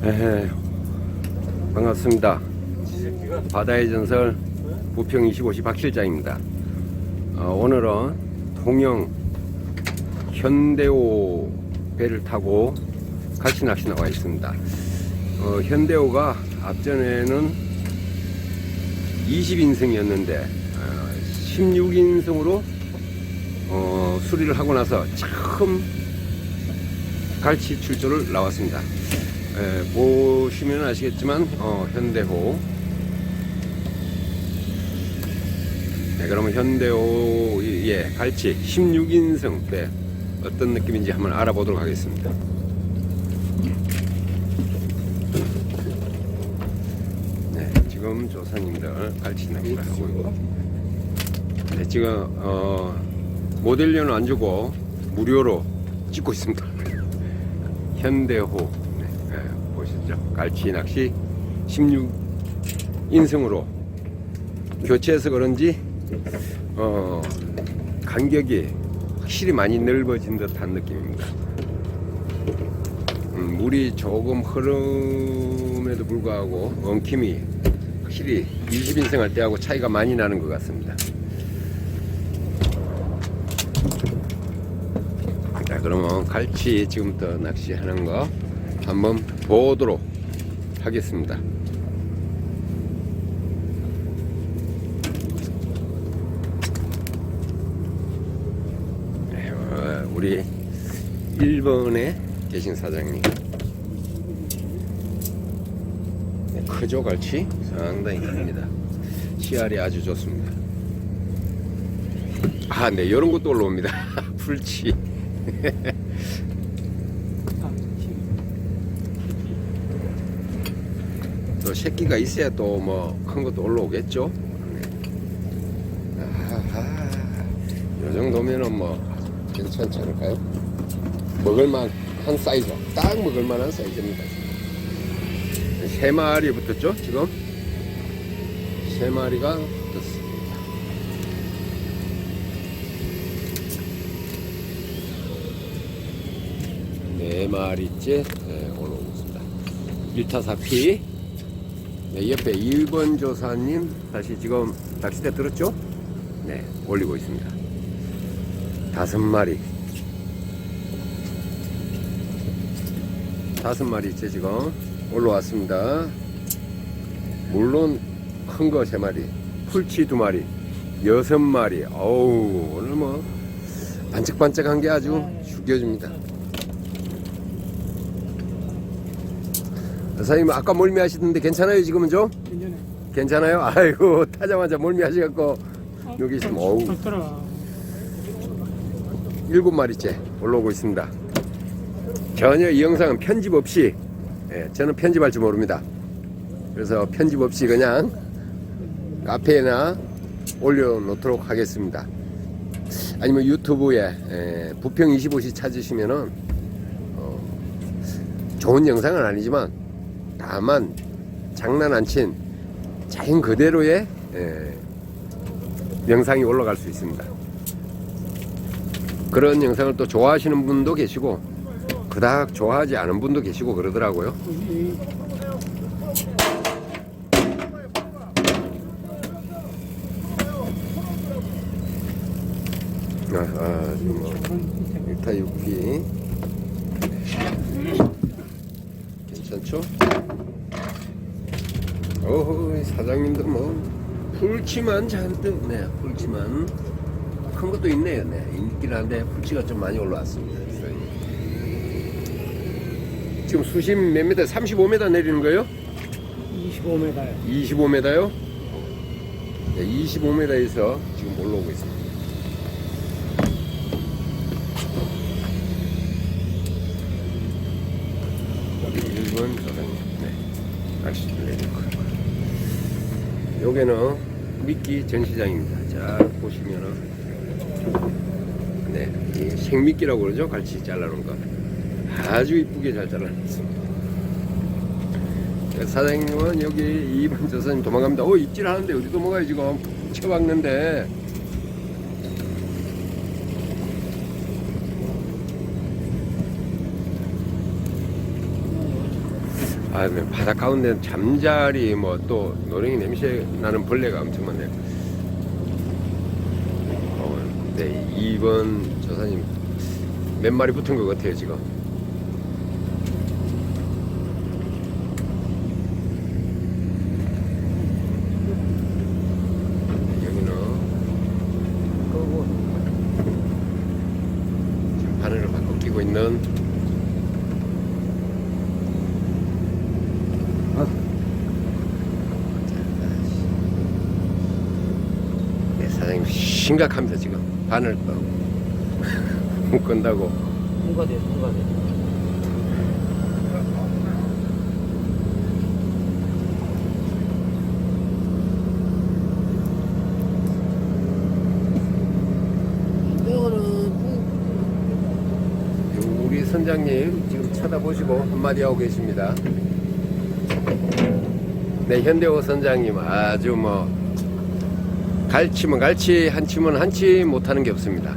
에헤, 반갑습니다. 바다의 전설 부평 25시 박 실장입니다. 오늘은 통영 현대호 배를 타고 갈치 낚시 나와 있습니다. 현대호가 앞전에는 20인승이었는데 16인승으로 수리를 하고 나서 처음 갈치 출조를 나왔습니다. 보시면 아시겠지만 현대호. 그러면 현대호의 갈치 16인승 배 어떤 느낌인지 한번 알아보도록 하겠습니다. 네, 지금 조사님들 갈치 낚시를 하고 있고, 네, 지금 모델료는 안 주고 무료로 찍고 있습니다. 현대호. 보시죠. 갈치 낚시 16인승으로 교체해서 그런지 간격이 확실히 많이 넓어진 듯한 느낌입니다. 물이 조금 흐름에도 불구하고 엉킴이 확실히 20인승 할 때하고 차이가 많이 나는 것 같습니다. 자, 그러면 갈치 지금부터 낚시하는 거 한번 보도록 하겠습니다. 네, 우리 1번에 계신 사장님. 네, 크죠, 갈치? 상당히 큽니다. 씨알이 아주 좋습니다. 네, 이런 것도 올라옵니다. 풀치. 또 새끼가 있어야 또 뭐 큰 것도 올라오겠죠. 이 정도면은 뭐 괜찮지 않을까요? 먹을만한 사이즈, 딱 먹을만한 사이즈입니다. 3마리 붙었죠. 지금 3마리가 붙었습니다. 네 마리째 올라오고 있습니다. 1타 4피. 네, 옆에 2번 조사님 다시 지금 낚싯대 들었죠? 네, 올리고 있습니다. 5마리. 5마리째 지금 올라왔습니다. 물론 큰 거 3마리, 풀치 2마리, 6마리. 어우, 오늘 뭐 반짝반짝한 게 아주 죽여줍니다. 선생님 아까 몰미 하시던데 괜찮아요 지금은 좀? 괜찮아요? 아이고 타자마자 몰미 하셔갖고 여기 있으면 어우 7마리째 올라오고 있습니다. 전혀 이 영상은 편집 없이, 저는 편집할 줄 모릅니다. 그래서 편집 없이 그냥 카페에나 올려놓도록 하겠습니다. 아니면 유튜브에 부평 25시 찾으시면은 좋은 영상은 아니지만 다만 장난 안 친 자연 그대로의 영상이 올라갈 수 있습니다. 그런 영상을 또 좋아하시는 분도 계시고 그닥 좋아하지 않은 분도 계시고 그러더라고요. 지금 뭐 1타 6피 괜찮죠? 사장님도 뭐 풀치만 잔뜩, 네, 풀치만 큰 것도 있네요. 네, 있긴 한데 풀치가 좀 많이 올라왔습니다. 지금 수심 몇 미터? 35m 내리는 거예요? 25m요. 25m요? 네, 25m에서 지금 올라오고 있습니다. 여기 1번 사장님, 네, 낚시를 내릴 거예요. 여기는 미끼 전시장입니다. 자, 보시면은, 네, 이 생미끼라고 그러죠. 갈치 잘라놓은 거. 아주 이쁘게 잘 잘라놨습니다. 사장님은 여기 2번 조사님 도망갑니다. 입질 하는데 어디 도망가요 지금? 쳐박는데. 아, 네, 바다 가운데 잠자리 뭐 또 노랭이 냄새 나는 벌레가 엄청 많네요. 네, 2번 조사님 몇 마리 붙은 것 같아요 지금. 여기는 그리고 지금 바늘을 바꿔 끼고 있는 네, 사장님 심각합니다 지금. 바늘 또 묶은다고. 통과돼. 우리 선장님 지금 쳐다보시고 한마디 하고 계십니다. 네, 현대호 선장님 아주 뭐 갈치면 갈치, 한치면 한치 못하는 게 없습니다.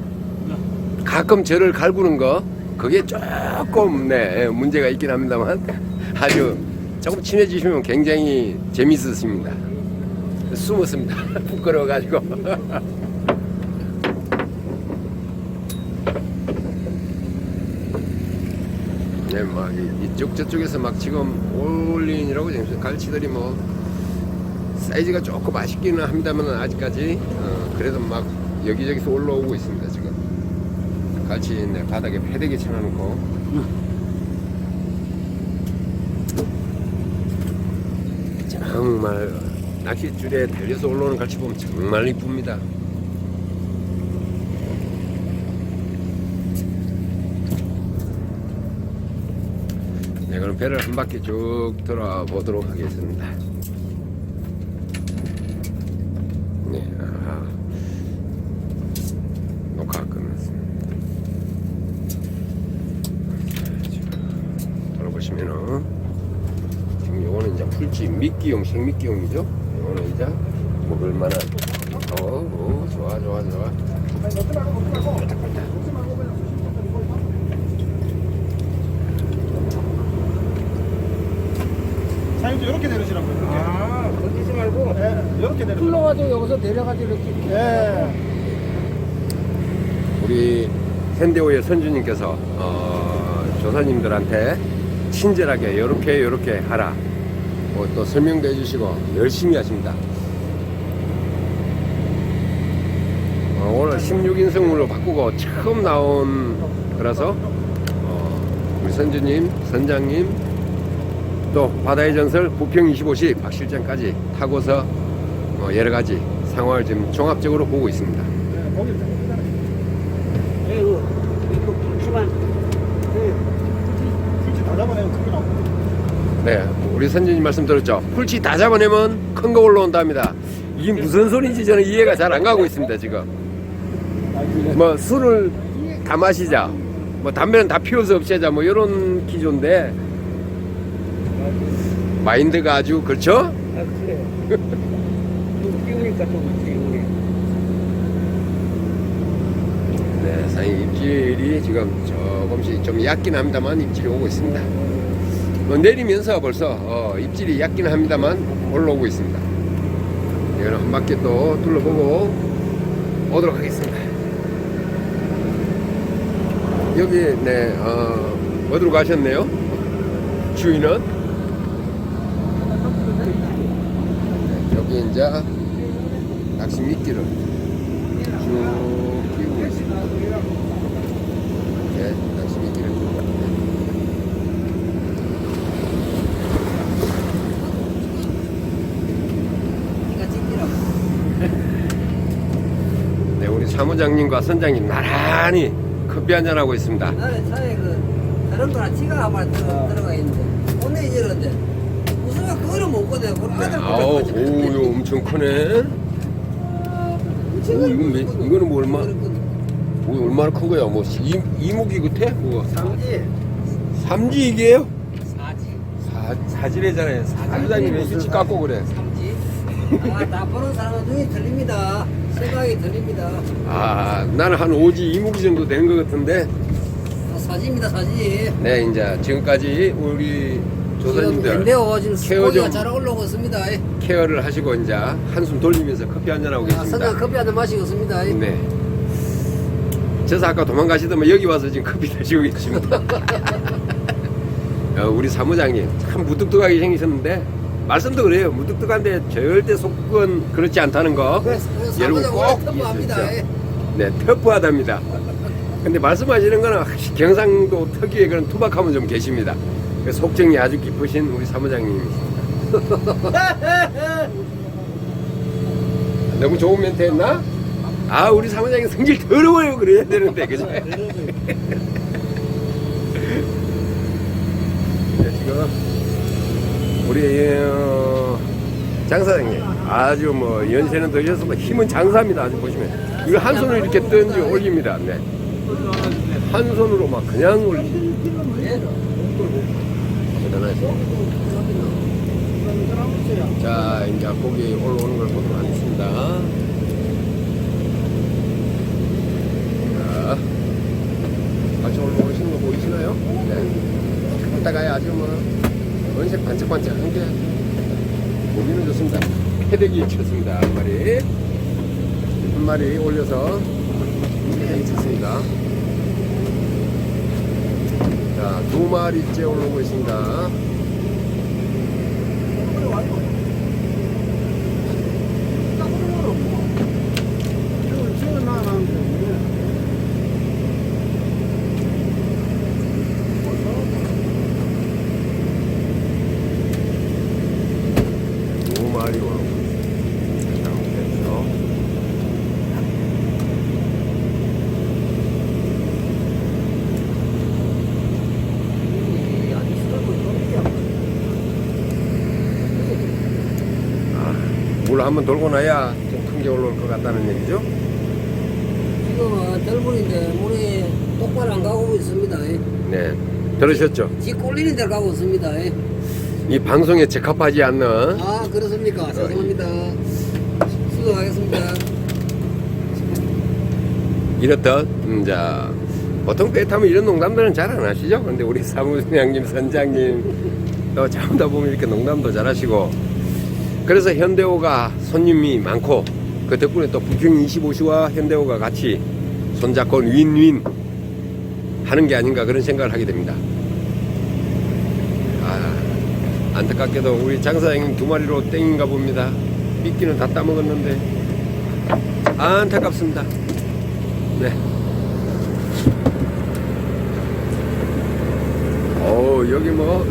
가끔 저를 갈구는 거 그게 조금 네 문제가 있긴 합니다만 아주 조금 친해지시면 굉장히 재밌으십니다. 숨었습니다. 부끄러워가지고. 네, 막 이쪽 저쪽에서 막 지금 올린이라고 지금 갈치들이 뭐 사이즈가 조금 아쉽기는 합니다만 아직까지 그래도 막 여기저기서 올라오고 있습니다 지금. 갈치 네, 바닥에 패대기 쳐놓고. 정말 낚싯줄에 달려서 올라오는 갈치 보면 정말 이쁩니다. 네, 그럼 배를 한 바퀴 쭉 돌아보도록 하겠습니다. 네, 녹화 끝났습니다. 돌아보시면은 지금 요거는 이제 풀치 미끼용, 생미끼용이죠. 요거는 이제 먹을만한. 좋아. 사장님도 이렇게 내리시라고요. 이렇게. 아, 걸리지 말고. 네, 이렇게 내리시라고. 흘러가지고 여기서 내려가지고 이렇게. 예. 우리 현대오의 선주님께서 조사님들한테 친절하게 요렇게 하라 또 설명도 해주시고 열심히 하십니다. 오늘 16인승으로 바꾸고 처음 나온 거라서 우리 선주님, 선장님 또 바다의 전설 부평 25시 박 실장까지 타고서 여러가지 상황을 지금 종합적으로 보고 있습니다. 네, 거기 이거 풀치만. 풀치 다 잡아내면 크게 나오고. 네, 우리 선주님 말씀 들었죠? 풀치 다 잡아내면 큰 거 올라온답니다. 이게 무슨 소리인지 저는 이해가 잘 안 가고 있습니다 지금. 뭐 술을 다 마시자, 뭐 담배는 다 피워서 없애자, 뭐 이런 기조인데 마인드가 아주 그렇죠? 아, 그래. 끼우니까 좀 웃기. 네, 사장님 입질이 지금 조금씩 좀 얕긴 합니다만 입질이 오고 있습니다. 내리면서 벌써 입질이 얕긴 합니다만 올라오고 있습니다. 이거는 한 바퀴 또 둘러보고 오도록 하겠습니다. 여기 네 어디로 가셨네요? 주인은 네, 여기 이제 낚시 미끼를 쭉 끼우고 있습니다. 이렇게 낚시 미끼를 네, 우리 사무장님과 선장님 나란히 커피 한잔 하고 있습니다. 나는 차에 다른 거랑 지가 한번 들어가 있는데 오늘 이러는데 무슨 말 그거를 못 꺼내. 그걸 네, 아들 아우, 오, 이거 엄청 크네. 이거는 뭐 얼마나 큰 거야? 뭐 이목이 같아? 뭐 삼지 이게요? 사지래잖아요. 사무장님 왜 일찍 깎고 그래? 삼지. 나 보는 사람은 눈이 들립니다. 생각이 들립니다. 나는 한 5지 이목이 정도 되는 것 같은데. 사지입니다, 사지. 네, 이제 지금까지 우리 조사님들 근데요 지금 케어 고기가 좀- 잘 올라오고 있습니다. 예. 케어를 하시고 이제 한숨 돌리면서 커피 한잔 하고 선장 계십니다. 커피 한잔 마시고 있습니다. 예. 네. 저서 아까 도망가시더만 여기 와서 지금 커피 드시고 계십니다. 우리 사무장님 참 무뚝뚝하게 생기셨는데 말씀도 그래요. 무뚝뚝한데 절대 속은 그렇지 않다는 거 여러분 꼭 터프합니다. 이해하십시오. 네, 터프하답니다. 근데 말씀하시는 거는 확실히 경상도 특유의 그런 투박함은 좀 계십니다. 속정이 아주 깊으신 우리 사무장님이십니다. 너무 좋은 멘트 했나? 아, 우리 사무장님 성질 더러워요 그래야 되는데 그죠? 네, 지금 우리 장 사장님 아주 뭐 연세는 드셔서 힘은 장사입니다. 아주 보시면 이거 한 손으로 이렇게 던져 올립니다. 네. 한 손으로 막 그냥 올리죠. 대단하죠. 자, 이제 고기 올라오는 걸 보도록 하겠습니다. 자, 같이 올라오시는 거 보이시나요? 네. 이따가 아주 뭐 원색 반짝반짝한 게 고기는 좋습니다. 패대기 쳤습니다. 한 마리 올려서 패대기 쳤습니다. 자, 2마리째 올라오고 있습니다. 물 한번 돌고 나야 좀 큰 게 올라올 것 같다는 얘기죠? 지금 덜불인데 물이 똑바로 안 가고 있습니다. 예. 네. 들으셨죠? 지 꼴리는 데 가고 있습니다. 예. 이 방송에 적합하지 않는 아 그렇습니까? 죄송합니다. 수고하겠습니다. 이렇듯 자 보통 배 타면 이런 농담들은 잘 안 하시죠? 근데 우리 사무장님, 선장님 또 자다 보면 이렇게 농담도 잘 하시고 그래서 현대호가 손님이 많고 그 덕분에 또 부평 25시와 현대호가 같이 손잡고 윈윈 하는 게 아닌가 그런 생각을 하게 됩니다. 아, 안타깝게도 우리 장사장님 2마리로 땡인가 봅니다. 미끼는 다 따먹었는데 안타깝습니다. 네. 여기 뭐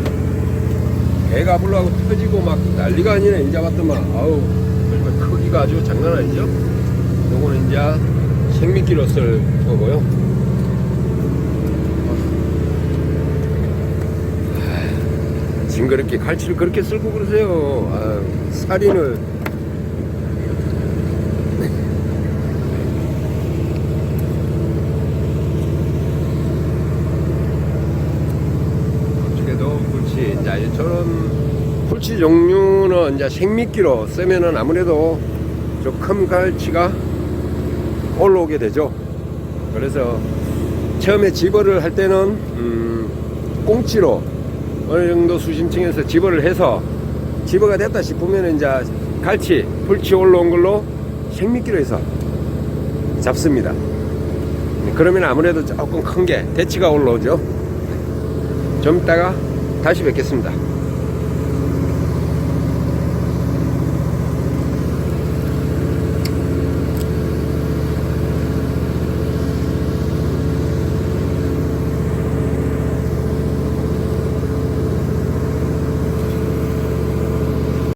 배가 불러가고 터지고 막 난리가 아니네. 이제 봤더만 아우 크기가 아주 장난 아니죠. 요거는 이제 생미끼로 쓸 거고요. 징그럽게 칼치를 그렇게 쓸고 그러세요. 아, 살인을. 어떻게도 풀치. 자, 저런 풀치 종류는 이제 생미끼로 쓰면은 아무래도 저 큰 갈치가 올라오게 되죠. 그래서 처음에 집어를 할 때는 꽁치로 어느 정도 수심층에서 집어를 해서 집어가 됐다 싶으면 이제 갈치, 풀치 올라온 걸로 생미끼로 해서 잡습니다. 그러면 아무래도 조금 큰 게 대치가 올라오죠. 좀 이따가 다시 뵙겠습니다.